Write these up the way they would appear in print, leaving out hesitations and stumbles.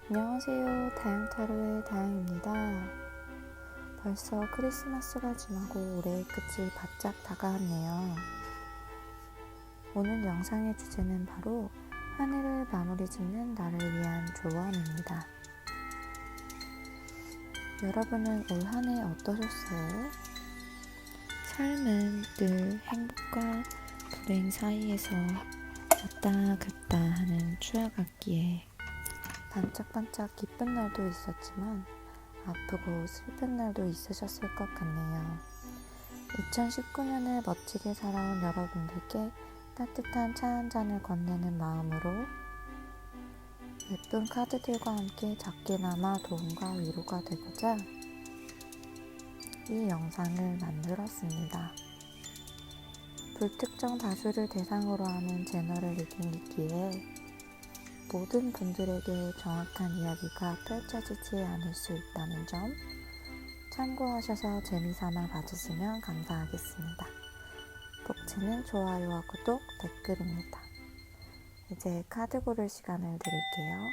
안녕하세요. 다양타로의 다양입니다. 벌써 크리스마스가 지나고 올해의 끝이 바짝 다가왔네요. 오늘 영상의 주제는 바로 한 해를 마무리 짓는 나를 위한 조언입니다. 여러분은 올 한 해 어떠셨어요? 삶은 늘 행복과 불행 사이에서 왔다 갔다 하는 추억 같기에 반짝반짝 기쁜 날도 있었지만 아프고 슬픈 날도 있으셨을 것 같네요. 2019년을 멋지게 살아온 여러분들께 따뜻한 차 한 잔을 건네는 마음으로 예쁜 카드들과 함께 작게나마 도움과 위로가 되고자 이 영상을 만들었습니다. 불특정 다수를 대상으로 하는 제너럴 리딩이기에 모든 분들에게 정확한 이야기가 펼쳐지지 않을 수 있다는 점 참고하셔서 재미삼아 봐주시면 감사하겠습니다. 복지는 좋아요와 구독, 댓글입니다. 이제 카드 고를 시간을 드릴게요.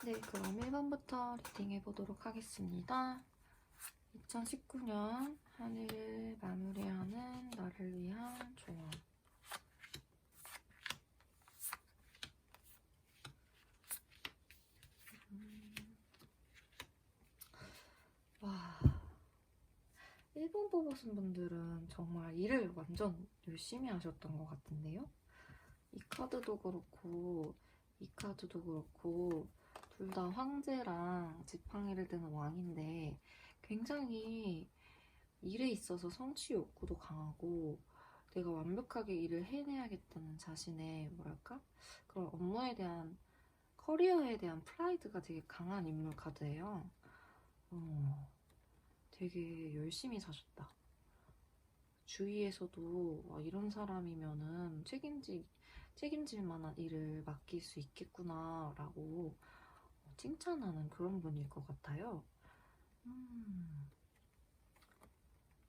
네, 그럼 1번부터 리딩해 보도록 하겠습니다. 2019년 한 해를 마무리하는 나를 위한 조언. 와, 1번 뽑으신 분들은 정말 일을 완전 열심히 하셨던 것 같은데요? 이 카드도 그렇고 이 카드도 그렇고 둘 다 황제랑 지팡이를 드는 왕인데 굉장히 일에 있어서 성취 욕구도 강하고 내가 완벽하게 일을 해내야겠다는 자신의 뭐랄까? 그런 업무에 대한 커리어에 대한 프라이드가 되게 강한 인물 카드예요. 되게 열심히 사셨다. 주위에서도 이런 사람이면은 책임질 만한 일을 맡길 수 있겠구나 라고 칭찬하는 그런 분일 것 같아요.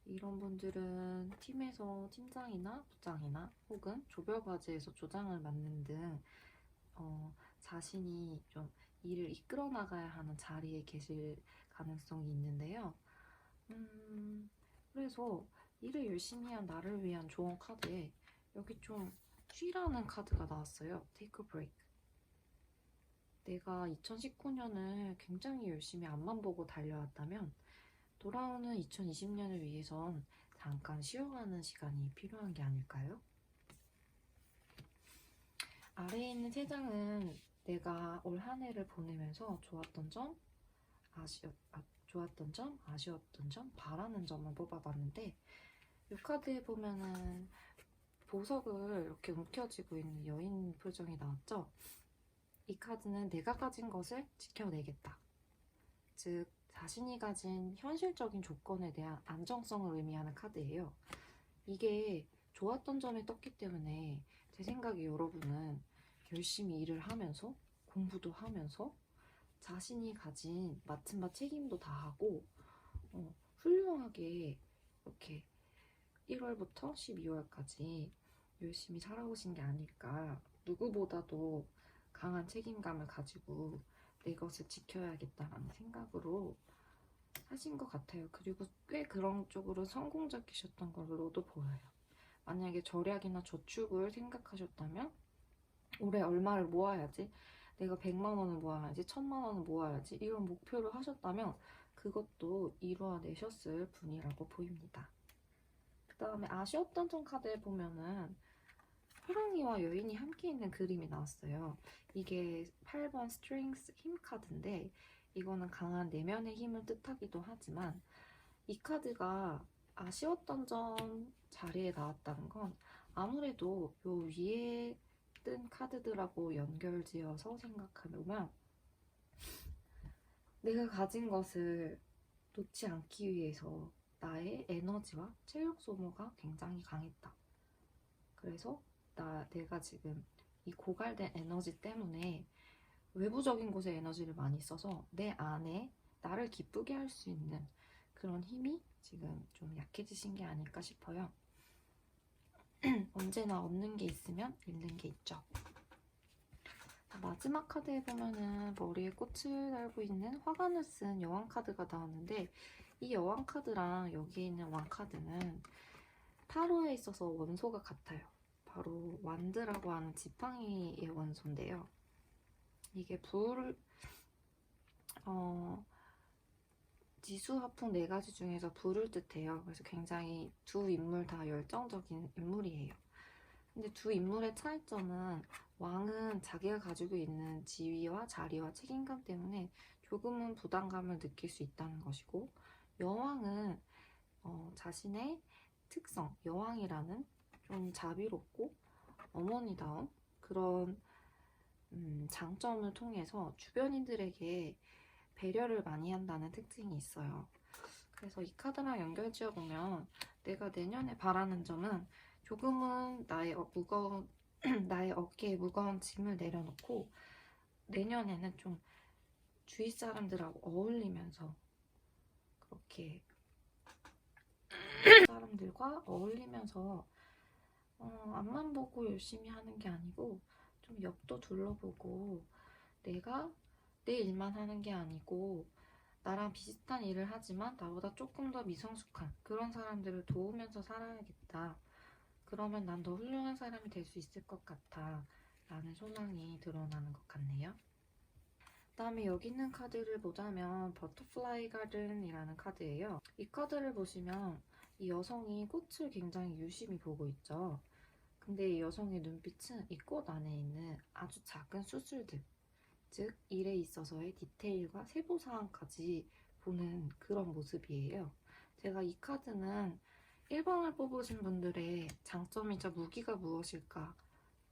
이런 분들은 팀에서 팀장이나 부장이나 혹은 조별과제에서 조장을 맡는 등 자신이 좀 일을 이끌어 나가야 하는 자리에 계실 가능성이 있는데요. 그래서 일을 열심히 한 나를 위한 조언 카드에 여기 좀 쉬라는 카드가 나왔어요. Take a break. 내가 2019년을 굉장히 열심히 앞만 보고 달려왔다면 돌아오는 2020년을 위해선 잠깐 쉬어가는 시간이 필요한 게 아닐까요? 아래에 있는 세 장은 내가 올 한 해를 보내면서 좋았던 점, 아쉬웠던 점, 바라는 점을 뽑아봤는데 이 카드에 보면은 보석을 이렇게 움켜쥐고 있는 여인 표정이 나왔죠? 이 카드는 내가 가진 것을 지켜내겠다. 즉, 자신이 가진 현실적인 조건에 대한 안정성을 의미하는 카드예요. 이게 좋았던 점에 떴기 때문에 제 생각에 여러분은 열심히 일을 하면서 공부도 하면서 자신이 가진 맡은 바 책임도 다 하고 훌륭하게 이렇게 1월부터 12월까지 열심히 살아오신 게 아닐까. 누구보다도 강한 책임감을 가지고 내 것을 지켜야겠다라는 생각으로 하신 것 같아요. 그리고 꽤 그런 쪽으로 성공적이셨던 걸로도 보여요. 만약에 절약이나 저축을 생각하셨다면 올해 얼마를 모아야지, 내가 100만 원을 모아야지, 1000만 원을 모아야지 이런 목표를 하셨다면 그것도 이루어내셨을 분이라고 보입니다. 그 다음에 아쉬웠던 점 카드에 보면은 호랑이와 여인이 함께 있는 그림이 나왔어요. 이게 8번 스트렝스 힘 카드인데 이거는 강한 내면의 힘을 뜻하기도 하지만 이 카드가 아쉬웠던 점 자리에 나왔다는 건 아무래도 요 위에 뜬 카드들하고 연결지어서 생각해보면 내가 가진 것을 놓지 않기 위해서 나의 에너지와 체력 소모가 굉장히 강했다. 그래서 내가 지금 이 고갈된 에너지 때문에 외부적인 곳에 에너지를 많이 써서 내 안에 나를 기쁘게 할 수 있는 그런 힘이 지금 좀 약해지신 게 아닐까 싶어요. 언제나 얻는 게 있으면 잃는 게 있죠. 마지막 카드에 보면은 머리에 꽃을 달고 있는 화관을 쓴 여왕 카드가 나왔는데, 이 여왕 카드랑 여기에 있는 왕 카드는 타로에 있어서 원소가 같아요. 바로 완드라고 하는 지팡이의 원소인데요. 이게 지수화풍 4가지 중에서 불을 뜻해요. 그래서 굉장히 두 인물 다 열정적인 인물이에요. 근데 두 인물의 차이점은, 왕은 자기가 가지고 있는 지위와 자리와 책임감 때문에 조금은 부담감을 느낄 수 있다는 것이고, 여왕은 자신의 특성, 여왕이라는 좀 자비롭고 어머니다운 그런 장점을 통해서 주변인들에게 배려를 많이 한다는 특징이 있어요. 그래서 이 카드랑 연결지어 보면 내가 내년에 바라는 점은, 조금은 나의 어깨에 무거운 짐을 내려놓고 내년에는 좀 주위 사람들하고 어울리면서, 그렇게 사람들과 어울리면서 앞만 보고 열심히 하는 게 아니고 좀 옆도 둘러보고, 내가 내 일만 하는 게 아니고 나랑 비슷한 일을 하지만 나보다 조금 더 미성숙한 그런 사람들을 도우면서 살아야겠다. 그러면 난 더 훌륭한 사람이 될 수 있을 것 같아 라는 소망이 드러나는 것 같네요. 그다음에 여기 있는 카드를 보자면 버터플라이 가든이라는 카드예요. 이 카드를 보시면 이 여성이 꽃을 굉장히 유심히 보고 있죠. 근데 이 여성의 눈빛은 이 꽃 안에 있는 아주 작은 수술들, 즉 일에 있어서의 디테일과 세부사항까지 보는 그런 모습이에요. 제가 이 카드는 1번을 뽑으신 분들의 장점이자 무기가 무엇일까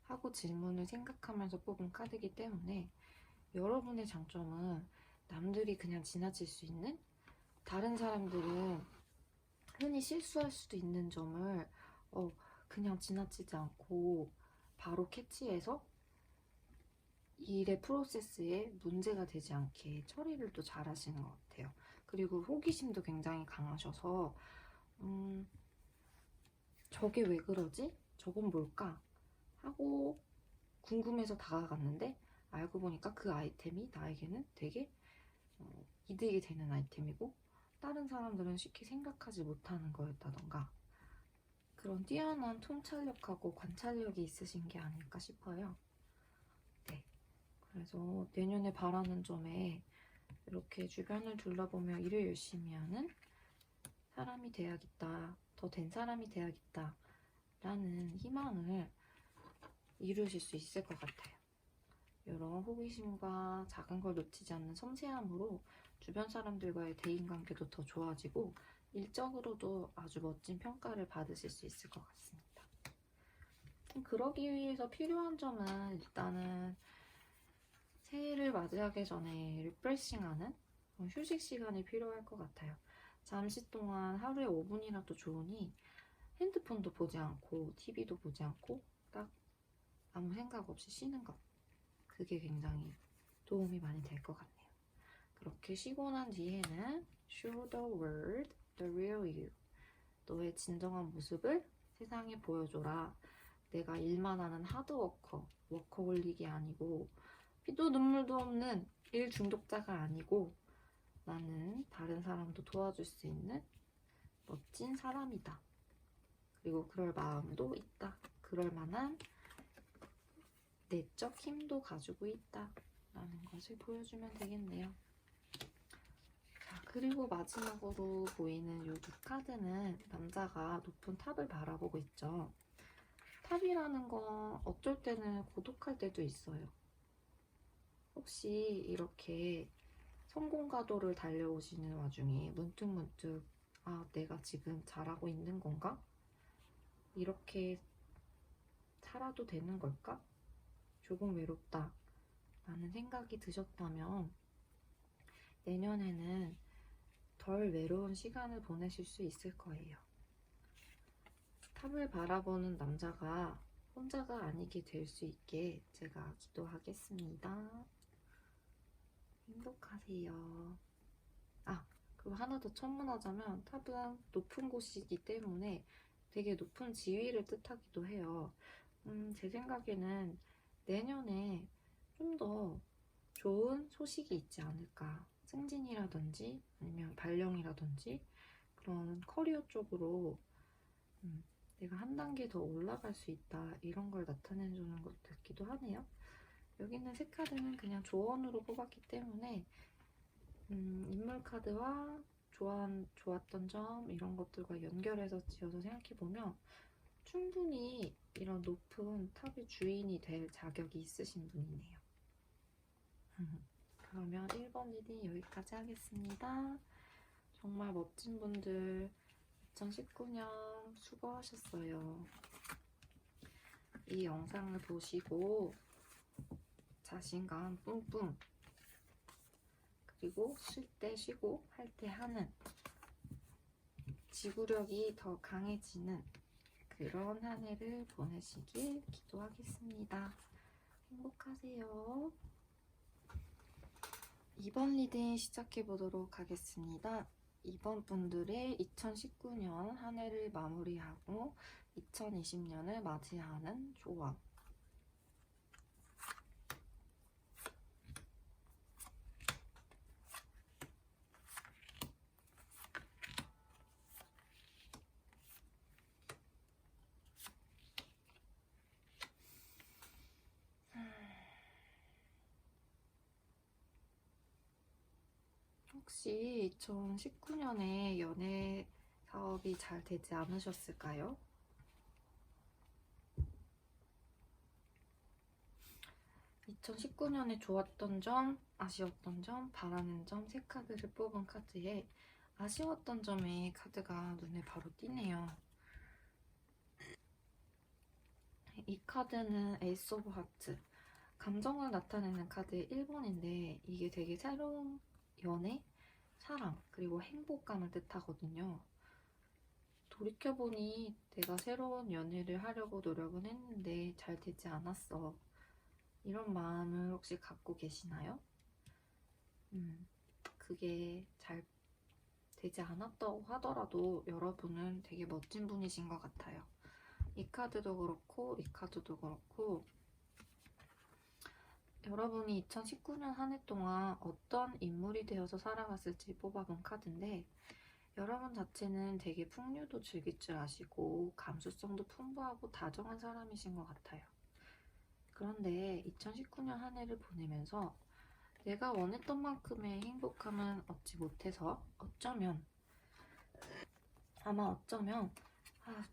하고 질문을 생각하면서 뽑은 카드이기 때문에, 여러분의 장점은 남들이 그냥 지나칠 수 있는, 다른 사람들은 흔히 실수할 수도 있는 점을 그냥 지나치지 않고 바로 캐치해서 일의 프로세스에 문제가 되지 않게 처리를 또 잘 하시는 것 같아요. 그리고 호기심도 굉장히 강하셔서 저게 왜 그러지? 저건 뭘까? 하고 궁금해서 다가갔는데 알고 보니까 그 아이템이 나에게는 되게 이득이 되는 아이템이고, 다른 사람들은 쉽게 생각하지 못하는 거였다던가, 그런 뛰어난 통찰력하고 관찰력이 있으신 게 아닐까 싶어요. 네. 그래서 내년에 바라는 점에 이렇게 주변을 둘러보며 일을 열심히 하는 사람이 돼야겠다, 더 된 사람이 돼야겠다 라는 희망을 이루실 수 있을 것 같아요. 이런 호기심과 작은 걸 놓치지 않는 섬세함으로 주변 사람들과의 대인관계도 더 좋아지고 일적으로도 아주 멋진 평가를 받으실 수 있을 것 같습니다. 그러기 위해서 필요한 점은, 일단은 새해를 맞이하기 전에 리프레싱하는 휴식 시간이 필요할 것 같아요. 잠시 동안 하루에 5분이라도 좋으니 핸드폰도 보지 않고 TV도 보지 않고 딱 아무 생각 없이 쉬는 것, 그게 굉장히 도움이 많이 될 것 같네요. 그렇게 쉬고 난 뒤에는 Show the world the real you. 너의 진정한 모습을 세상에 보여줘라. 내가 일만 하는 하드워커, 워커홀릭이 아니고 피도 눈물도 없는 일 중독자가 아니고, 나는 다른 사람도 도와줄 수 있는 멋진 사람이다. 그리고 그럴 마음도 있다. 그럴 만한 내적 힘도 가지고 있다 라는 것을 보여주면 되겠네요. 자, 그리고 마지막으로 보이는 이 두 카드는 남자가 높은 탑을 바라보고 있죠. 탑이라는 건 어쩔 때는 고독할 때도 있어요. 혹시 이렇게 성공가도를 달려오시는 와중에 문득문득 내가 지금 잘하고 있는 건가? 이렇게 살아도 되는 걸까? 조금 외롭다 라는 생각이 드셨다면, 내년에는 덜 외로운 시간을 보내실 수 있을 거예요. 탑을 바라보는 남자가 혼자가 아니게 될 수 있게 제가 기도하겠습니다. 행복하세요. 그리고 하나 더 첨언하자면 탑은 높은 곳이기 때문에 되게 높은 지위를 뜻하기도 해요. 제 생각에는 내년에 좀 더 좋은 소식이 있지 않을까. 승진이라든지 아니면 발령이라든지 그런 커리어 쪽으로 내가 한 단계 더 올라갈 수 있다 이런 걸 나타내주는 것 같기도 하네요. 여기 있는 세 카드는 그냥 조언으로 뽑았기 때문에 인물 카드와 좋았던 점 이런 것들과 연결해서 지어서 생각해보면 충분히 이런 높은 탑의 주인이 될 자격이 있으신 분이네요. 그러면 1번 리딩 여기까지 하겠습니다. 정말 멋진 분들 2019년 수고하셨어요. 이 영상을 보시고 자신감 뿜뿜 그리고 쉴 때 쉬고 할 때 하는 지구력이 더 강해지는 그런 한 해를 보내시길 기도하겠습니다. 행복하세요. 2번 리딩 시작해보도록 하겠습니다. 2번 분들의 2019년 한 해를 마무리하고 2020년을 맞이하는 조언. 혹시 2019년에 연애 사업이 잘 되지 않으셨을까요? (2019년에) 좋았던 점, 아쉬웠던 점, 바라는 점 세 카드를 뽑은 카드에 아쉬웠던 점의 카드가 눈에 바로 띄네요. 이 카드는 에이스 오브 하트, 감정을 나타내는 카드의 1번인데 이게 되게 새로운 연애, 사랑, 그리고 행복감을 뜻하거든요. 돌이켜보니 내가 새로운 연애를 하려고 노력은 했는데 잘 되지 않았어. 이런 마음을 혹시 갖고 계시나요? 그게 잘 되지 않았다고 하더라도 여러분은 되게 멋진 분이신 것 같아요. 이 카드도 그렇고 이 카드도 그렇고 여러분이 2019년 한 해 동안 어떤 인물이 되어서 살아갔을지 뽑아본 카드인데 여러분 자체는 되게 풍류도 즐길 줄 아시고 감수성도 풍부하고 다정한 사람이신 것 같아요. 그런데 2019년 한 해를 보내면서 내가 원했던 만큼의 행복함은 얻지 못해서 어쩌면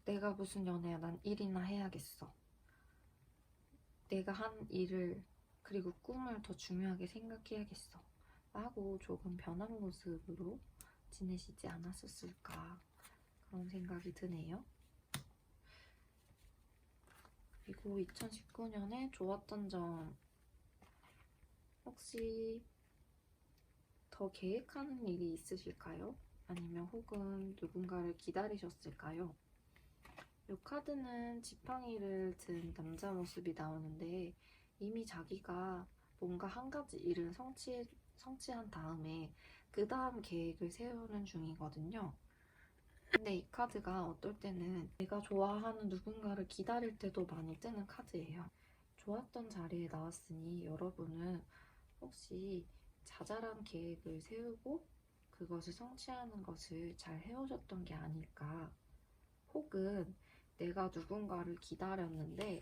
내가 무슨 연애야, 난 일이나 해야겠어. 내가 한 일을 그리고 꿈을 더 중요하게 생각해야겠어 라고 조금 변한 모습으로 지내시지 않았었을까 그런 생각이 드네요. 그리고 2019년에 좋았던 점, 혹시 더 계획하는 일이 있으실까요? 아니면 혹은 누군가를 기다리셨을까요? 이 카드는 지팡이를 든 남자 모습이 나오는데 이미 자기가 뭔가 한 가지 일을 성취한 다음에 그 다음 계획을 세우는 중이거든요. 근데 이 카드가 어떨 때는 내가 좋아하는 누군가를 기다릴 때도 많이 뜨는 카드예요. 좋았던 자리에 나왔으니 여러분은 혹시 자잘한 계획을 세우고 그것을 성취하는 것을 잘 해오셨던 게 아닐까. 혹은 내가 누군가를 기다렸는데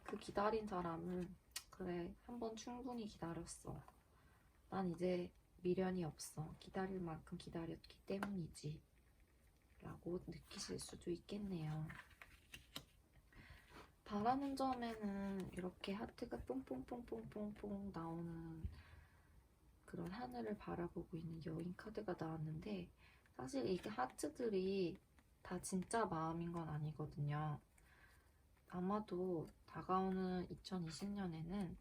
그 기다린 사람은 그래, 한번 충분히 기다렸어. 난 이제 미련이 없어. 기다릴 만큼 기다렸기 때문이지. 라고 느끼실 수도 있겠네요. 바라는 점에는 이렇게 하트가 뽕뽕뽕뽕뽕뽕 나오는 그런 하늘을 바라보고 있는 여인 카드가 나왔는데 사실 이게 하트들이 다 진짜 마음인 건 아니거든요. 아마도 다가오는 2020년에는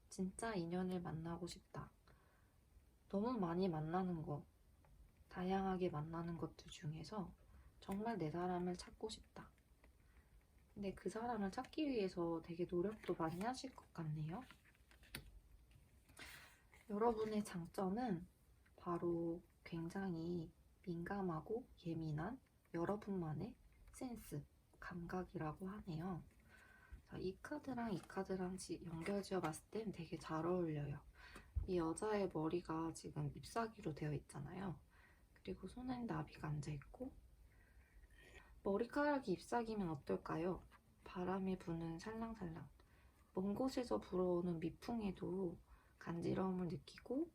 진짜 인연을 만나고 싶다. 너무 많이 만나는 것, 다양하게 만나는 것들 중에서 정말 내 사람을 찾고 싶다. 근데 그 사람을 찾기 위해서 되게 노력도 많이 하실 것 같네요. 여러분의 장점은 바로 굉장히 민감하고 예민한 여러분만의 센스, 감각이라고 하네요. 자, 이 카드랑 이 카드랑 연결지어 봤을 땐 되게 잘 어울려요. 이 여자의 머리가 지금 잎사귀로 되어 있잖아요. 그리고 손엔 나비가 앉아있고, 머리카락이 잎사귀면 어떨까요? 바람에 부는 살랑살랑. 먼 곳에서 불어오는 미풍에도 간지러움을 느끼고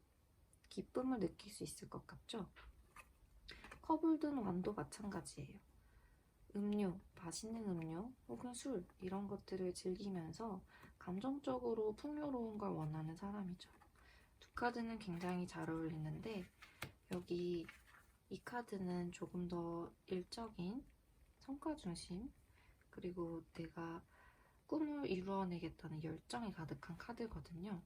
기쁨을 느낄 수 있을 것 같죠? 컵을 든 완도 마찬가지예요. 음료, 맛있는 음료 혹은 술 이런 것들을 즐기면서 감정적으로 풍요로운 걸 원하는 사람이죠. 두 카드는 굉장히 잘 어울리는데 여기 이 카드는 조금 더 일적인 성과 중심 그리고 내가 꿈을 이루어내겠다는 열정이 가득한 카드거든요.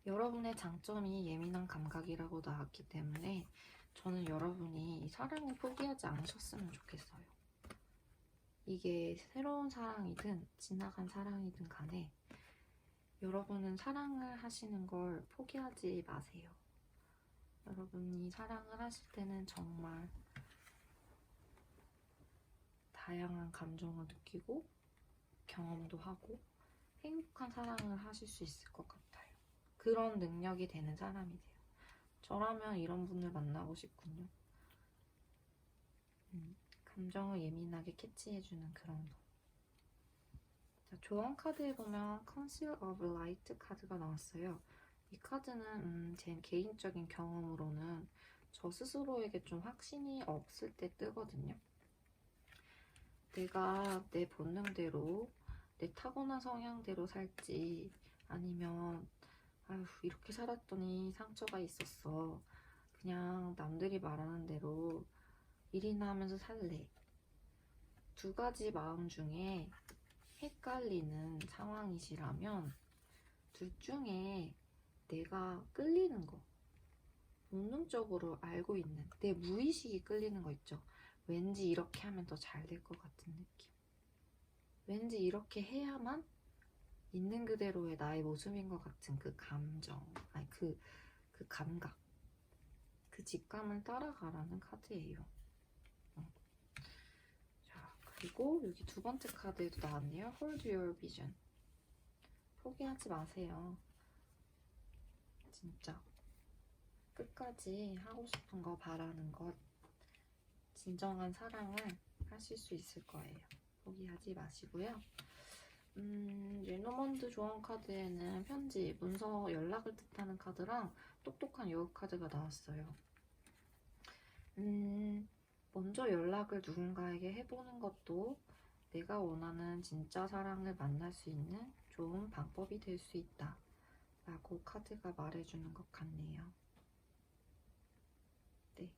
여러분의 장점이 예민한 감각이라고 나왔기 때문에 저는 여러분이 사랑을 포기하지 않으셨으면 좋겠어요. 이게 새로운 사랑이든 지나간 사랑이든 간에 여러분은 사랑을 하시는 걸 포기하지 마세요. 여러분이 사랑을 하실 때는 정말 다양한 감정을 느끼고 경험도 하고 행복한 사랑을 하실 수 있을 것 같아요. 그런 능력이 되는 사람이 돼요. 저라면 이런 분을 만나고 싶군요. 감정을 예민하게 캐치해주는 그런 분. 자, 조언 카드에 보면 Council of Light 카드가 나왔어요. 이 카드는 제 개인적인 경험으로는 저 스스로에게 좀 확신이 없을 때 뜨거든요. 내가 내 본능대로 내 타고난 성향대로 살지 아니면 아휴 이렇게 살았더니 상처가 있었어. 그냥 남들이 말하는 대로 일이나 하면서 살래. 두 가지 마음 중에 헷갈리는 상황이시라면 둘 중에 내가 끌리는 거 본능적으로 알고 있는 내 무의식이 끌리는 거 있죠. 왠지 이렇게 하면 더 잘 될 것 같은 느낌. 왠지 이렇게 해야만 있는 그대로의 나의 모습인 것 같은 그 감정, 아니 그 감각, 그 직감을 따라가라는 카드예요. 자, 그리고 여기 두 번째 카드에도 나왔네요. Hold your vision. 포기하지 마세요. 진짜 끝까지 하고 싶은 거 바라는 것 진정한 사랑을 하실 수 있을 거예요. 포기하지 마시고요. 레노먼드 조언 카드에는 편지, 문서, 연락을 뜻하는 카드랑 똑똑한 여우 카드가 나왔어요. 먼저 연락을 누군가에게 해보는 것도 내가 원하는 진짜 사랑을 만날 수 있는 좋은 방법이 될 수 있다 라고 카드가 말해주는 것 같네요. 네,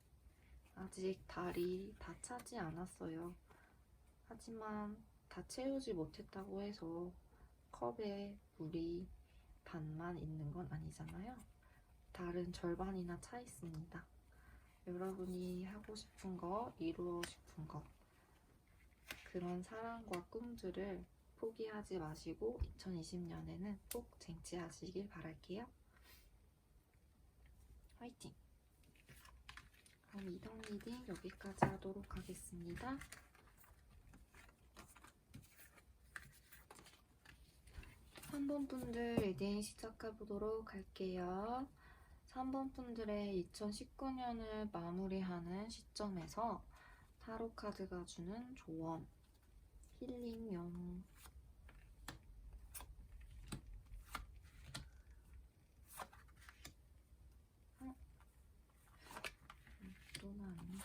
아직 달이 다 차지 않았어요. 하지만 다 채우지 못했다고 해서 컵에 물이 반만 있는 건 아니잖아요. 달은 절반이나 차 있습니다. 여러분이 하고 싶은 거, 이루고 싶은 거, 그런 사랑과 꿈들을 포기하지 마시고 2020년에는 꼭 쟁취하시길 바랄게요. 화이팅! 그럼 이동 리딩 여기까지 하도록 하겠습니다. 3번 분들 리딩 시작해보도록 할게요. 3번 분들의 2019년을 마무리하는 시점에서 타로 카드가 주는 조언, 힐링용 또 나왔네.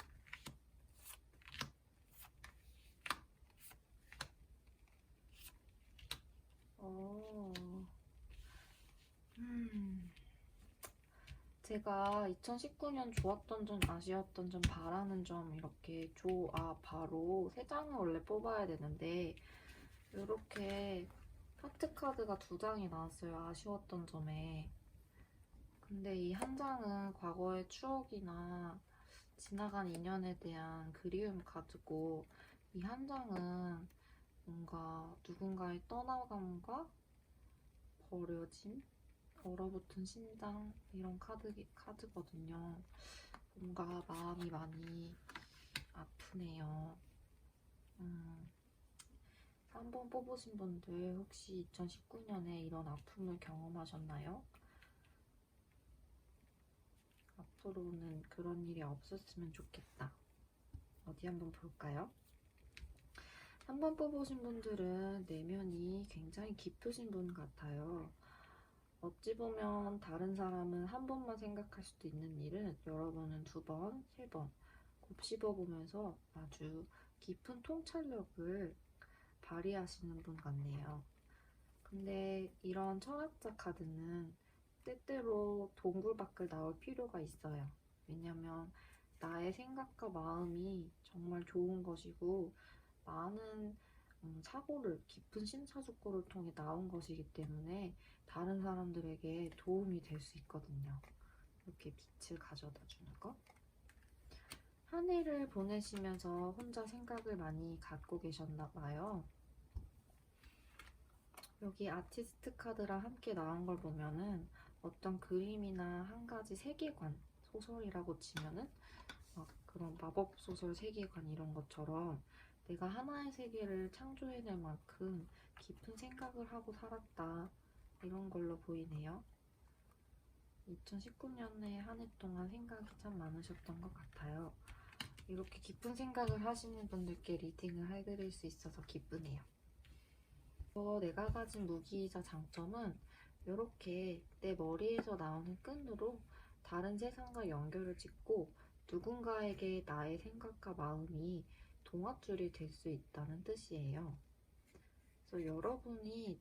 제가 2019년 좋았던 점, 아쉬웠던 점, 바라는 점 이렇게 바로 3장을 원래 뽑아야 되는데 이렇게 하트 카드가 2장이 나왔어요. 아쉬웠던 점에. 근데 이 한 장은 과거의 추억이나 지나간 인연에 대한 그리움 카드고 이 한 장은 뭔가 누군가의 떠나감과 버려짐, 얼어붙은 심장 이런 카드거든요. 뭔가 마음이 많이 아프네요. 3번 뽑으신 분들 혹시 2019년에 이런 아픔을 경험하셨나요? 앞으로는 그런 일이 없었으면 좋겠다. 어디 한번 볼까요? 3번 뽑으신 분들은 내면이 굉장히 깊으신 분 같아요. 어찌 보면 다른 사람은 한 번만 생각할 수도 있는 일은 여러분은 2번, 3번 곱씹어보면서 아주 깊은 통찰력을 발휘하시는 분 같네요. 근데 이런 철학자 카드는 때때로 동굴 밖을 나올 필요가 있어요. 왜냐면 나의 생각과 마음이 정말 좋은 것이고 많은 사고를 깊은 심사숙고를 통해 나온 것이기 때문에 다른 사람들에게 도움이 될 수 있거든요. 이렇게 빛을 가져다 주는 거. 한 해를 보내시면서 혼자 생각을 많이 갖고 계셨나 봐요. 여기 아티스트 카드랑 함께 나온 걸 보면은 어떤 그림이나 한 가지 세계관, 소설이라고 치면은 막 그런 마법 소설 세계관 이런 것처럼 내가 하나의 세계를 창조해낼 만큼 깊은 생각을 하고 살았다. 이런 걸로 보이네요. 2019년에 한 해 동안 생각이 참 많으셨던 것 같아요. 이렇게 깊은 생각을 하시는 분들께 리딩을 해드릴 수 있어서 기쁘네요. 내가 가진 무기이자 장점은 이렇게 내 머리에서 나오는 끈으로 다른 세상과 연결을 짓고 누군가에게 나의 생각과 마음이 동아줄이 될 수 있다는 뜻이에요. 그래서 여러분의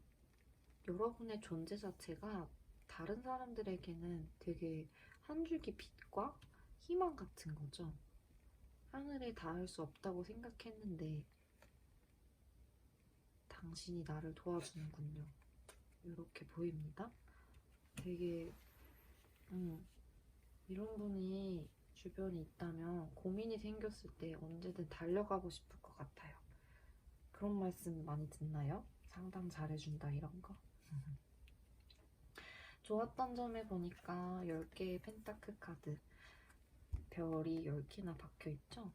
존재 자체가 다른 사람들에게는 되게 한 줄기 빛과 희망 같은 거죠. 하늘에 닿을 수 없다고 생각했는데 당신이 나를 도와주는군요. 이렇게 보입니다. 되게 이런 분이 주변에 있다면 고민이 생겼을 때 언제든 달려가고 싶을 것 같아요. 그런 말씀 많이 듣나요? 상담 잘해준다 이런 거. 좋았던 점에 보니까 10개의 펜타클 카드 별이 10개나 박혀있죠?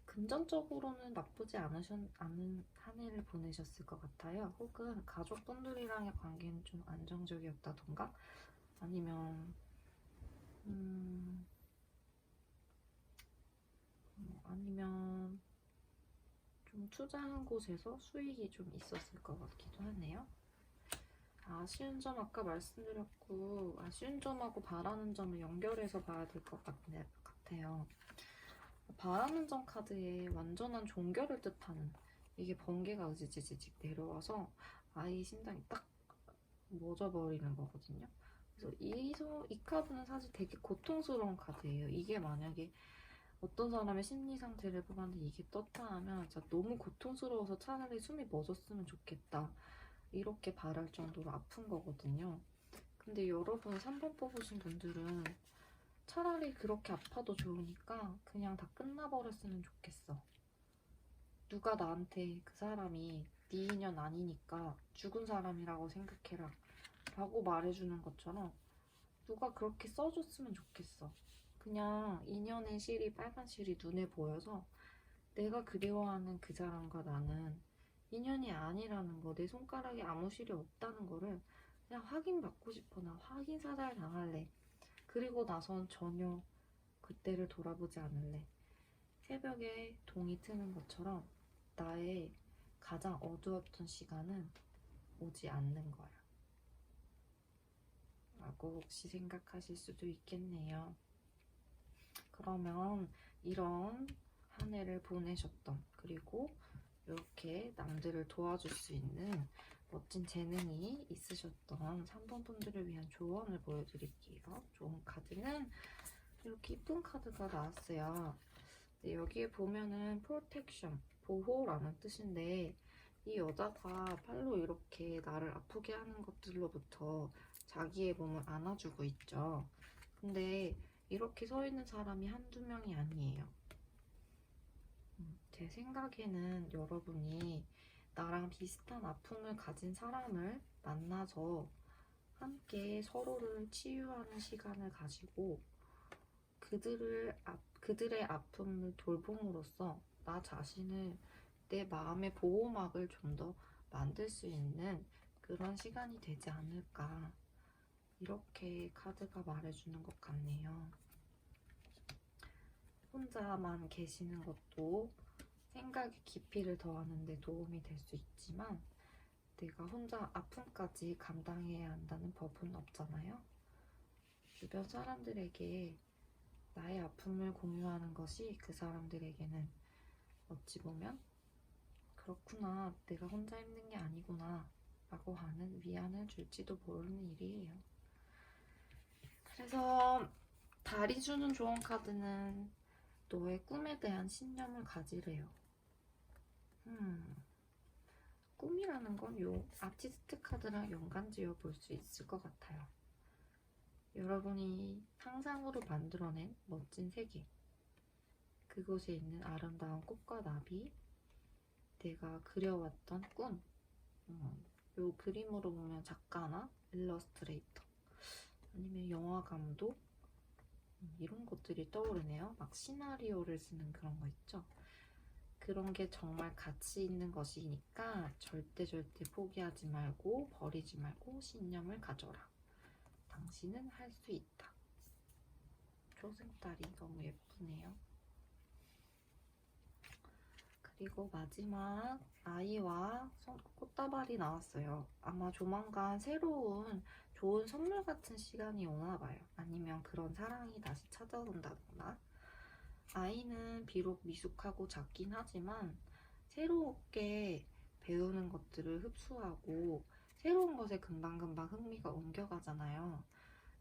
금전적으로는 나쁘지 않은 한 해를 보내셨을 것 같아요. 혹은 가족분들이랑의 관계는 좀 안정적이었다던가 아니면 좀 투자한 곳에서 수익이 좀 있었을 것 같기도 하네요. 아쉬운 점 아까 말씀드렸고 아쉬운 점하고 바라는 점을 연결해서 봐야 될 것 같아요. 바라는 점 카드에 완전한 종결을 뜻하는 이게 번개가 으지지직 내려와서 아이 심장이 딱 멎어버리는 거거든요. 그래서 이 카드는 사실 되게 고통스러운 카드예요. 이게 만약에 어떤 사람의 심리 상태를 뽑았는데 이게 떴다 하면 진짜 너무 고통스러워서 차라리 숨이 멎었으면 좋겠다. 이렇게 바랄 정도로 아픈 거거든요. 근데 여러분 3번 뽑으신 분들은 차라리 그렇게 아파도 좋으니까 그냥 다 끝나버렸으면 좋겠어. 누가 나한테 그 사람이 네 인연 아니니까 죽은 사람이라고 생각해라 라고 말해주는 것처럼 누가 그렇게 써줬으면 좋겠어. 그냥 인연의 실이 빨간 실이 눈에 보여서 내가 그리워하는 그 사람과 나는 인연이 아니라는 거, 내 손가락에 아무 실이 없다는 거를 그냥 확인받고 싶어. 나 확인 사살 당할래. 그리고 나선 전혀 그때를 돌아보지 않을래. 새벽에 동이 트는 것처럼 나의 가장 어두웠던 시간은 오지 않는 거야. 라고 혹시 생각하실 수도 있겠네요. 그러면 이런 한 해를 보내셨던 그리고 이렇게 남들을 도와줄 수 있는 멋진 재능이 있으셨던 3번 분들을 위한 조언을 보여드릴게요. 좋은 카드는 이렇게 이쁜 카드가 나왔어요. 네, 여기에 보면은 protection, 보호라는 뜻인데 이 여자가 팔로 이렇게 나를 아프게 하는 것들로부터 자기의 몸을 안아주고 있죠. 근데 이렇게 서 있는 사람이 한두 명이 아니에요. 제 생각에는 여러분이 나랑 비슷한 아픔을 가진 사람을 만나서 함께 서로를 치유하는 시간을 가지고 그들의 아픔을 돌봄으로써 나 자신을 내 마음의 보호막을 좀 더 만들 수 있는 그런 시간이 되지 않을까. 이렇게 카드가 말해주는 것 같네요. 혼자만 계시는 것도 생각의 깊이를 더하는 데 도움이 될 수 있지만 내가 혼자 아픔까지 감당해야 한다는 법은 없잖아요. 주변 사람들에게 나의 아픔을 공유하는 것이 그 사람들에게는 어찌 보면 그렇구나, 내가 혼자 힘든 게 아니구나 라고 하는 위안을 줄지도 모르는 일이에요. 그래서 달이 주는 좋은 카드는 너의 꿈에 대한 신념을 가지래요. 꿈이라는 건 요 아티스트 카드랑 연관지어 볼 수 있을 것 같아요. 여러분이 상상으로 만들어낸 멋진 세계, 그곳에 있는 아름다운 꽃과 나비, 내가 그려왔던 꿈, 요 그림으로 보면 작가나 일러스트레이터 아니면 영화 감독 이런 것들이 떠오르네요. 막 시나리오를 쓰는 그런 거 있죠. 그런 게 정말 가치 있는 것이니까 절대 포기하지 말고 버리지 말고 신념을 가져라. 당신은 할 수 있다. 초승달이 너무 예쁘네요. 그리고 마지막 아이와 꽃다발이 나왔어요. 아마 조만간 새로운 좋은 선물 같은 시간이 오나 봐요. 아니면 그런 사랑이 다시 찾아온다거나. 아이는 비록 미숙하고 작긴 하지만 새롭게 배우는 것들을 흡수하고 새로운 것에 금방금방 흥미가 옮겨가잖아요.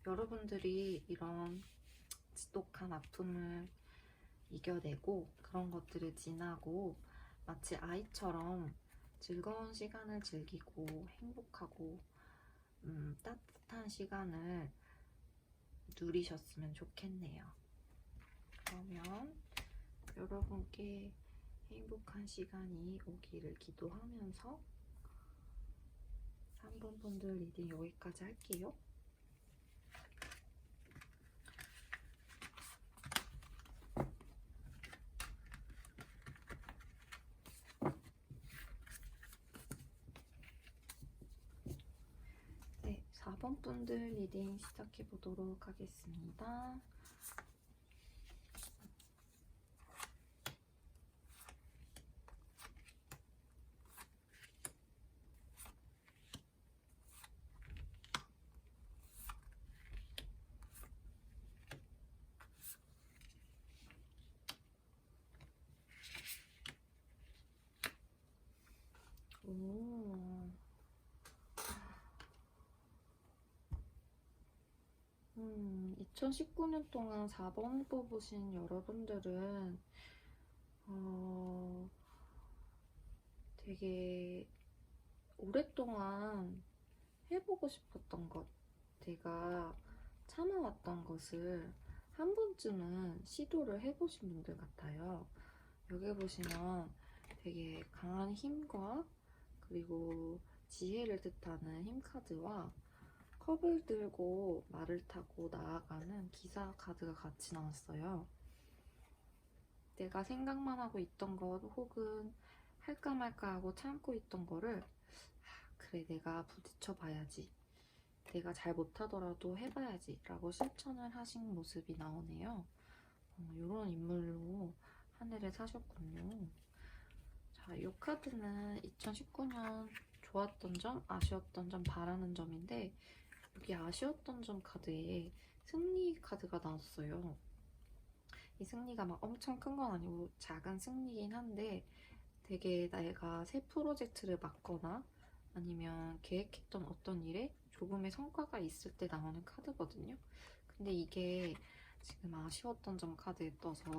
여러분들이 이런 지독한 아픔을 이겨내고 그런 것들을 지나고 마치 아이처럼 즐거운 시간을 즐기고 행복하고 따뜻한 시간을 누리셨으면 좋겠네요. 그러면 여러분께 행복한 시간이 오기를 기도하면서 3번 분들 리딩 여기까지 할게요. 네, 4번 분들 리딩 시작해 보도록 하겠습니다. 오. 2019년 동안 4번 뽑으신 여러분들은 되게 오랫동안 해보고 싶었던 것, 내가 참아왔던 것을 한 번쯤은 시도를 해보신 분들 같아요. 여기 보시면 되게 강한 힘과 그리고 지혜를 뜻하는 힘카드와 컵을 들고 말을 타고 나아가는 기사 카드가 같이 나왔어요. 내가 생각만 하고 있던 것 혹은 할까 말까 하고 참고 있던 거를 그래, 내가 부딪혀 봐야지, 내가 잘 못하더라도 해봐야지 라고 실천을 하신 모습이 나오네요. 이런 인물로 한 해를 사셨군요. 자, 이 카드는 2019년 좋았던 점, 아쉬웠던 점, 바라는 점인데 여기 아쉬웠던 점 카드에 승리 카드가 나왔어요. 이 승리가 막 엄청 큰 건 아니고 작은 승리긴 한데 되게 내가 새 프로젝트를 맡거나 아니면 계획했던 어떤 일에 조금의 성과가 있을 때 나오는 카드거든요. 근데 이게 지금 아쉬웠던 점 카드에 떠서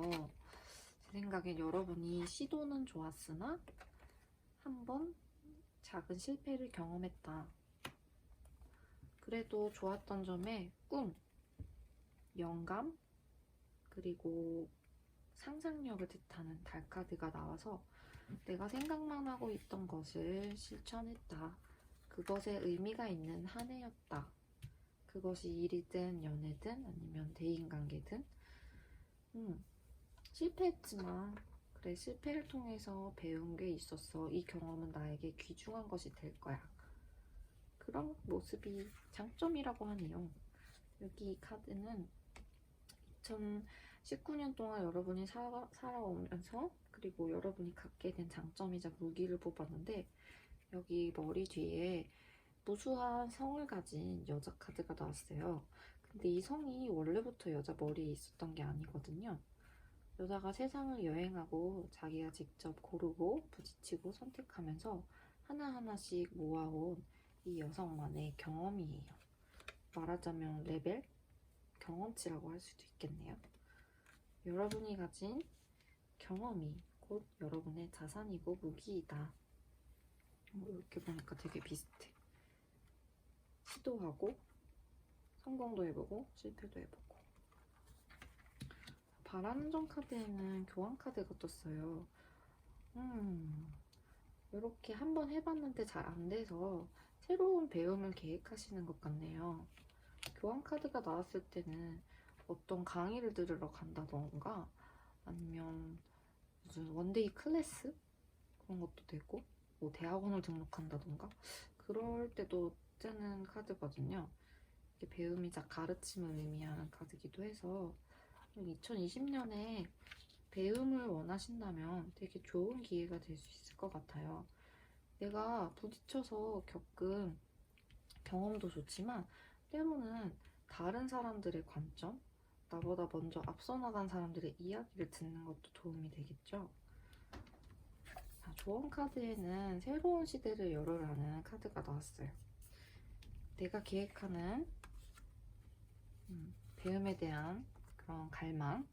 제 생각엔 여러분이 시도는 좋았으나 한번 작은 실패를 경험했다. 그래도 좋았던 점에 꿈, 영감, 그리고 상상력을 뜻하는 달 카드가 나와서 내가 생각만 하고 있던 것을 실천했다. 그것에 의미가 있는 한 해였다. 그것이 일이든 연애든 아니면 대인관계든. 실패했지만 그래, 실패를 통해서 배운 게 있었어. 이 경험은 나에게 귀중한 것이 될 거야. 그런 모습이 장점이라고 하네요. 여기 이 카드는 2019년 동안 여러분이 살아오면서 그리고 여러분이 갖게 된 장점이자 무기를 뽑았는데, 여기 머리 뒤에 무수한 성을 가진 여자 카드가 나왔어요. 근데 이 성이 원래부터 여자 머리에 있었던 게 아니거든요. 여자가 세상을 여행하고 자기가 직접 고르고 부딪히고 선택하면서 하나하나씩 모아온 이 여성만의 경험이에요. 말하자면 레벨? 경험치라고 할 수도 있겠네요. 여러분이 가진 경험이 곧 여러분의 자산이고 무기이다. 이렇게 보니까 되게 비슷해. 시도하고 성공도 해보고 실패도 해보고. 바라는 점 카드에는 교환 카드가 떴어요. 이렇게 한번 해봤는데 잘 안 돼서 새로운 배움을 계획하시는 것 같네요. 교환 카드가 나왔을 때는 어떤 강의를 들으러 간다던가 아니면 무슨 원데이 클래스 그런 것도 되고, 뭐 대학원을 등록한다던가 그럴 때도 뜨는 카드거든요. 이게 배움이자 가르침을 의미하는 카드기도 해서 2020년에 배움을 원하신다면 되게 좋은 기회가 될 수 있을 것 같아요. 내가 부딪혀서 겪은 경험도 좋지만 때로는 다른 사람들의 관점, 나보다 먼저 앞서 나간 사람들의 이야기를 듣는 것도 도움이 되겠죠. 자, 조언 카드에는 새로운 시대를 열어라는 카드가 나왔어요. 내가 계획하는 배움에 대한 그런 갈망,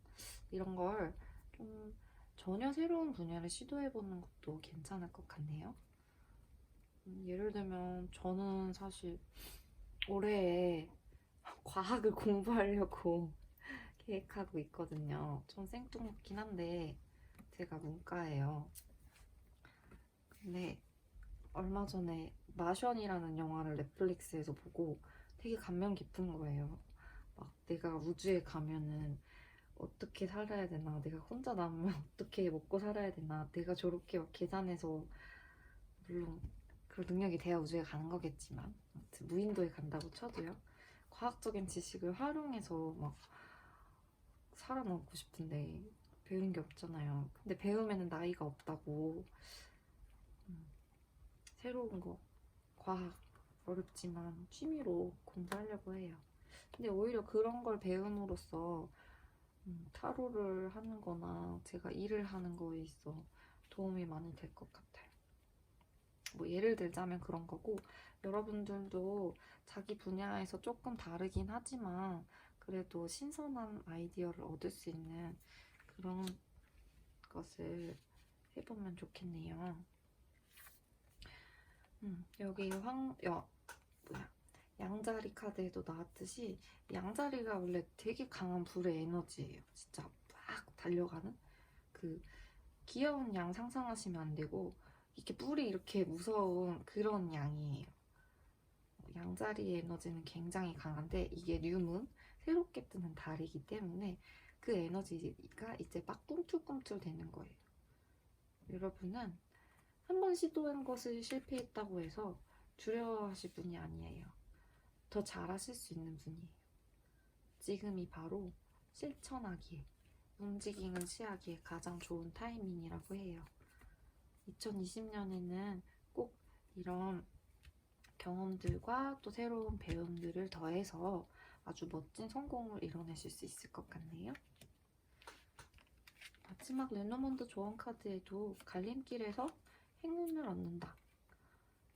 이런 걸 좀 전혀 새로운 분야를 시도해보는 것도 괜찮을 것 같네요. 예를 들면 저는 사실 올해에 과학을 공부하려고 계획하고 있거든요. 좀 생뚱맞긴 한데 제가 문과예요. 근데 얼마 전에 마션이라는 영화를 넷플릭스에서 보고 되게 감명 깊은 거예요. 막 내가 우주에 가면은 어떻게 살아야 되나, 내가 혼자 남으면 어떻게 먹고 살아야 되나, 내가 저렇게 막 계산해서, 물론 그런 능력이 돼야 우주에 가는 거겠지만 아무튼 무인도에 간다고 쳐도요, 과학적인 지식을 활용해서 막 살아남고 싶은데 배우는 게 없잖아요. 근데 배움에는 나이가 없다고. 새로운 거, 과학 어렵지만 취미로 공부하려고 해요. 근데 오히려 그런 걸 배움으로써 타로를 하는 거나 제가 일을 하는 거에 있어 도움이 많이 될 것 같아요. 뭐 예를 들자면 그런 거고, 여러분들도 자기 분야에서 조금 다르긴 하지만 그래도 신선한 아이디어를 얻을 수 있는 그런 것을 해보면 좋겠네요. 여기 양자리 카드에도 나왔듯이 양자리가 원래 되게 강한 불의 에너지예요. 진짜 막 달려가는 그 귀여운 양 상상하시면 안 되고, 이렇게 뿔이 이렇게 무서운 그런 양이에요. 양자리의 에너지는 굉장히 강한데 이게 뉴문, 새롭게 뜨는 달이기 때문에 그 에너지가 이제 막 꿈틀꿈틀 되는 거예요. 여러분은 한 번 시도한 것을 실패했다고 해서 두려워하실 분이 아니에요. 더 잘하실 수 있는 분이에요. 지금이 바로 실천하기에, 움직임을 취하기에 가장 좋은 타이밍이라고 해요. 2020년에는 꼭 이런 경험들과 또 새로운 배움들을 더해서 아주 멋진 성공을 이뤄내실 수 있을 것 같네요. 마지막 레노먼드 조언 카드에도 갈림길에서 행운을 얻는다.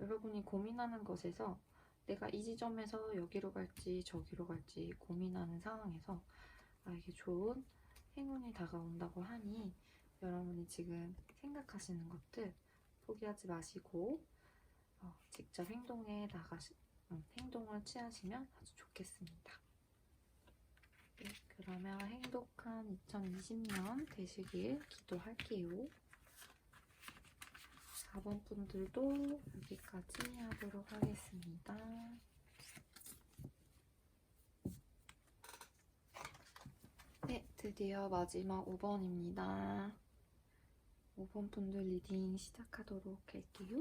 여러분이 고민하는 것에서 내가 이 지점에서 여기로 갈지 저기로 갈지 고민하는 상황에서 나에게 좋은 행운이 다가온다고 하니, 여러분이 지금 생각하시는 것들 포기하지 마시고 직접 행동을 취하시면 아주 좋겠습니다. 네, 그러면 행복한 2020년 되시길 기도할게요. 4번 분들도 여기까지 하도록 하겠습니다. 네, 드디어 마지막 5번입니다. 5번 분들 리딩 시작하도록 할게요.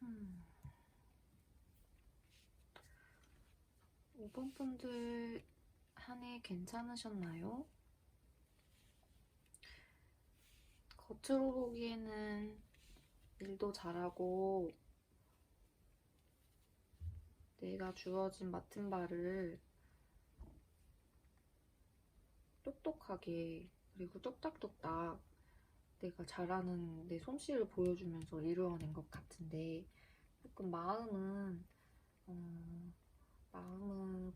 음. 5번 분들 한 해 괜찮으셨나요? 겉으로 보기에는 일도 잘하고 내가 주어진 맡은 바를 똑똑하게 그리고 뚝딱뚝딱 내가 잘하는 내 솜씨를 보여주면서 이루어낸 것 같은데 조금 마음은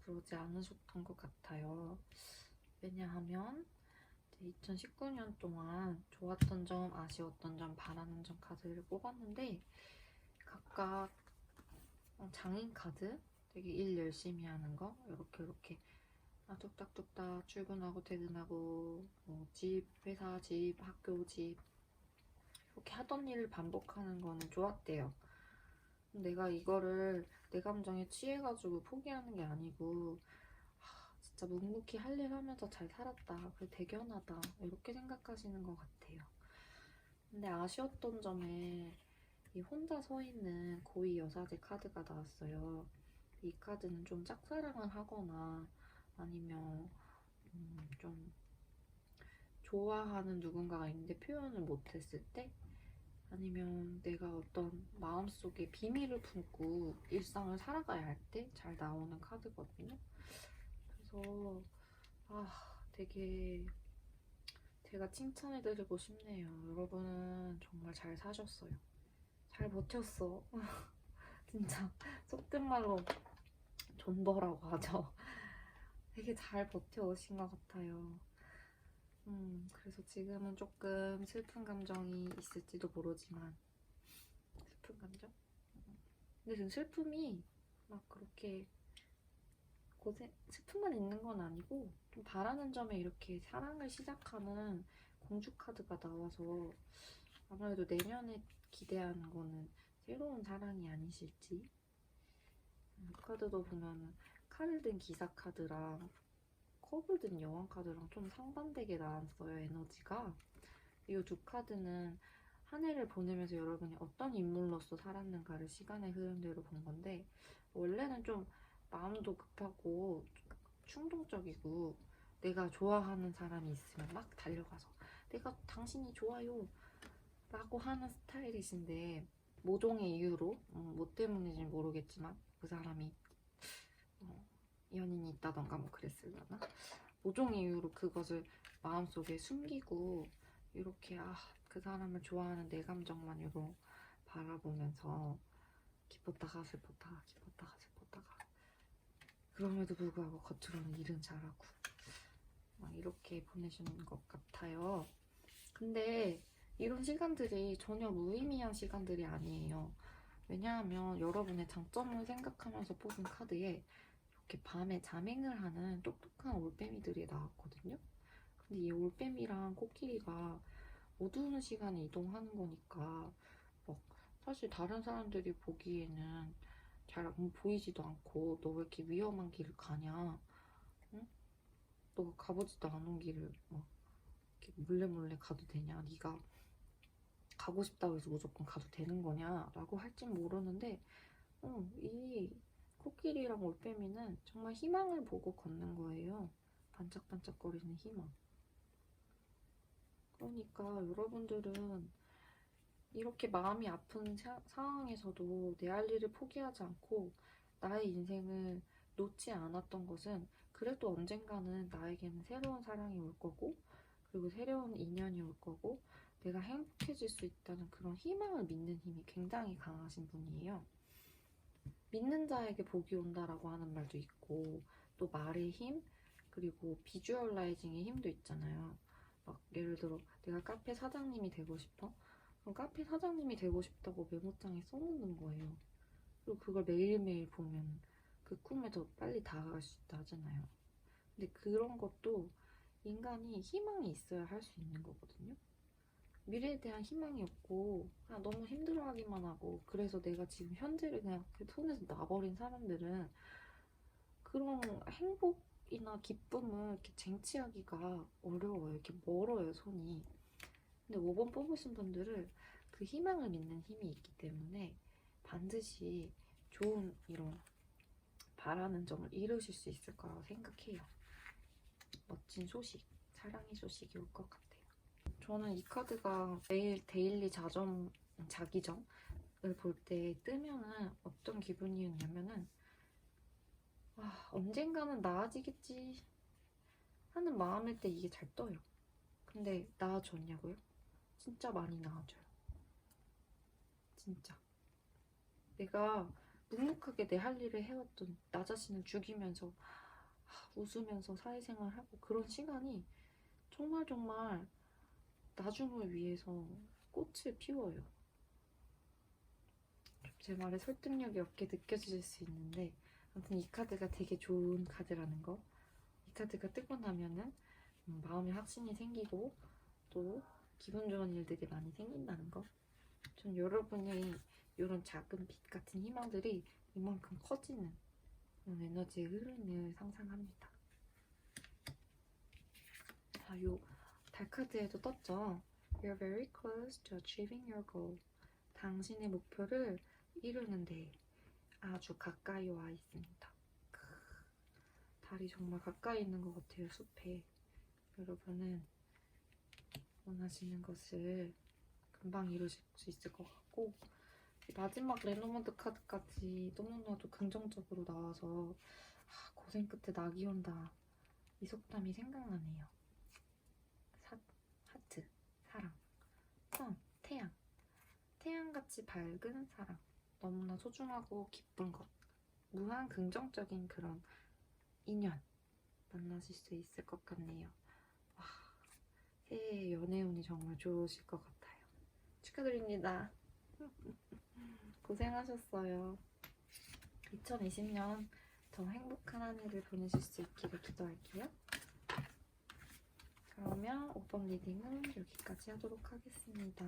그러지 않으셨던 것 같아요. 왜냐하면 2019년 동안 좋았던 점, 아쉬웠던 점, 바라는 점 카드를 뽑았는데 각각 장인 카드, 되게 일 열심히 하는 거, 이렇게 뚝딱뚝딱 출근하고 퇴근하고 집, 회사, 집, 학교, 집 이렇게 하던 일을 반복하는 거는 좋았대요. 내가 이거를 내 감정에 취해가지고 포기하는 게 아니고 진짜 묵묵히 할 일 하면서 잘 살았다. 그래 대견하다. 이렇게 생각하시는 것 같아요. 근데 아쉬웠던 점에 이 혼자 서 있는 고위 여사제 카드가 나왔어요. 이 카드는 좀 짝사랑을 하거나 아니면 좀 좋아하는 누군가가 있는데 표현을 못했을 때 아니면 내가 어떤 마음속에 비밀을 품고 일상을 살아가야 할 때 잘 나오는 카드거든요. 그래서 되게 제가 칭찬해드리고 싶네요. 여러분은 정말 잘 사셨어요. 잘 버텼어. 진짜 속된 말로 존버라고 하죠. 되게 잘 버텨오신 것 같아요. 그래서 지금은 조금 슬픈 감정이 있을지도 모르지만 슬픈 감정? 근데 그 슬픔이 막 그렇게 슬픔만 있는 건 아니고 좀 바라는 점에 이렇게 사랑을 시작하는 공주 카드가 나와서 아무래도 내년에 기대하는 거는 새로운 사랑이 아니실지. 이 카드도 보면 칼을 든 기사 카드랑 컵을 든 여왕 카드랑 좀 상반되게 나왔어요, 에너지가. 이 두 카드는 한 해를 보내면서 여러분이 어떤 인물로서 살았는가를 시간의 흐름대로 본 건데 원래는 좀 마음도 급하고 충동적이고 내가 좋아하는 사람이 있으면 막 달려가서 내가 당신이 좋아요 라고 하는 스타일이신데 모종의 이유로 뭐 때문인지 모르겠지만 그 사람이 연인이 있다던가 뭐 그랬으려나 모종의 이유로 그것을 마음속에 숨기고 이렇게 그 사람을 좋아하는 내 감정만으로 바라보면서 기뻤다가 슬펐다가 기뻤다가 슬펐다가 그럼에도 불구하고 겉으로는 일은 잘하고 막 이렇게 보내시는 것 같아요. 근데 이런 시간들이 전혀 무의미한 시간들이 아니에요. 왜냐하면 여러분의 장점을 생각하면서 뽑은 카드에 이렇게 밤에 잠행을 하는 똑똑한 올빼미들이 나왔거든요. 근데 이 올빼미랑 코끼리가 어두운 시간에 이동하는 거니까 막 사실 다른 사람들이 보기에는 잘 보이지도 않고 너 왜 이렇게 위험한 길을 가냐? 응? 너가 가보지도 않은 길을 막 이렇게 몰래 가도 되냐? 네가 가고 싶다고 해서 무조건 가도 되는 거냐? 라고 할진 모르는데 이 코끼리랑 올빼미는 정말 희망을 보고 걷는 거예요. 반짝반짝거리는 희망. 그러니까 여러분들은 이렇게 마음이 아픈 상황에서도 내 할 일을 포기하지 않고 나의 인생을 놓지 않았던 것은 그래도 언젠가는 나에게는 새로운 사랑이 올 거고 그리고 새로운 인연이 올 거고 내가 행복해질 수 있다는 그런 희망을 믿는 힘이 굉장히 강하신 분이에요. 믿는 자에게 복이 온다라고 하는 말도 있고 또 말의 힘 그리고 비주얼라이징의 힘도 있잖아요. 막 예를 들어 내가 카페 사장님이 되고 싶어? 그럼 카페 사장님이 되고 싶다고 메모장에 써놓는 거예요. 그리고 그걸 매일매일 보면 그 꿈에 더 빨리 다가갈 수 있다 하잖아요. 근데 그런 것도 인간이 희망이 있어야 할 수 있는 거거든요. 미래에 대한 희망이 없고 그냥 너무 힘들어하기만 하고 그래서 내가 지금 현재를 그냥 그 손에서 놔버린 사람들은 그런 행복이나 기쁨을 이렇게 쟁취하기가 어려워요. 이렇게 멀어요, 손이. 근데 5번 뽑으신 분들은 그 희망을 믿는 힘이 있기 때문에 반드시 좋은 이런 바라는 점을 이루실 수 있을 거라고 생각해요. 멋진 소식, 사랑의 소식이 올 것 같아요. 저는 이 카드가 매일 데일리 자기점을 볼 때 뜨면은 어떤 기분이었냐면은 언젠가는 나아지겠지 하는 마음일 때 이게 잘 떠요. 근데 나아졌냐고요? 진짜 많이 나아져요. 진짜. 내가 묵묵하게 내 할 일을 해왔던 나 자신을 죽이면서 웃으면서 사회생활하고 그런 시간이 정말 정말 나중을 위해서 꽃을 피워요. 제 말에 설득력이 없게 느껴질 수 있는데 아무튼 이 카드가 되게 좋은 카드라는 거. 이 카드가 뜨고 나면은 마음에 확신이 생기고 또 기분 좋은 일들이 많이 생긴다는 거. 전 여러분의 이런 작은 빛 같은 희망들이 이만큼 커지는 그런 에너지의 흐름을 상상합니다. 자, 요 달카드에도 떴죠. You're very close to achieving your goal. 당신의 목표를 이루는데 아주 가까이 와 있습니다. 달이 정말 가까이 있는 것 같아요, 숲에. 여러분은 원하시는 것을 금방 이루실 수 있을 것 같고 마지막 레노먼드 카드까지 너무나도 긍정적으로 나와서 고생 끝에 낙이 온다 이 속담이 생각나네요. 하트, 사랑, 선, 태양 태양같이 밝은 사랑 너무나 소중하고 기쁜 것 무한 긍정적인 그런 인연 만나실 수 있을 것 같네요. 와, 새해 연애운이 정말 좋으실 것 같아요. 축하드립니다. 고생하셨어요. 2020년 더 행복한 한 해를 보내실 수 있기를 기도할게요. 그러면 5번 리딩은 여기까지 하도록 하겠습니다.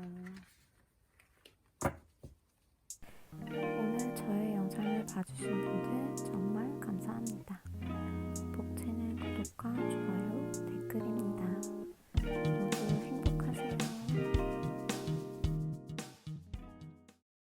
오늘 저의 영상을 봐주신 분들 정말 감사합니다. 복채는 구독과